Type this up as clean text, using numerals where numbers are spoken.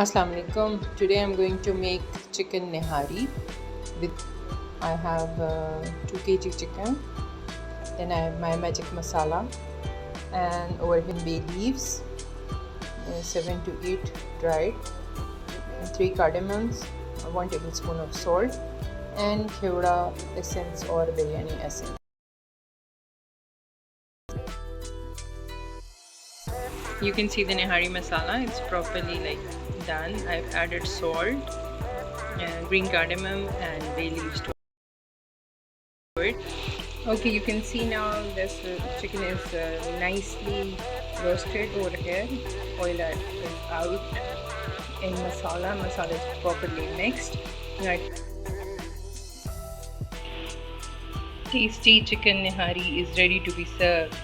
Assalamu alaikum. Today I'm going to make chicken nihari. With I have 2 kg chicken. Then I have my magic masala and over here bay leaves, 7 to 8 dried, and 3 cardamoms, 1 tablespoon of salt, and kevda essence or biryani essence. You can see the nihari masala. It's properly done. I've added salt and green cardamom and bay leaves to it. Okay, you can see now this chicken is nicely roasted over here. Oil is out in masala. Masala is properly mixed. Right. Tasty chicken nihari is ready to be served.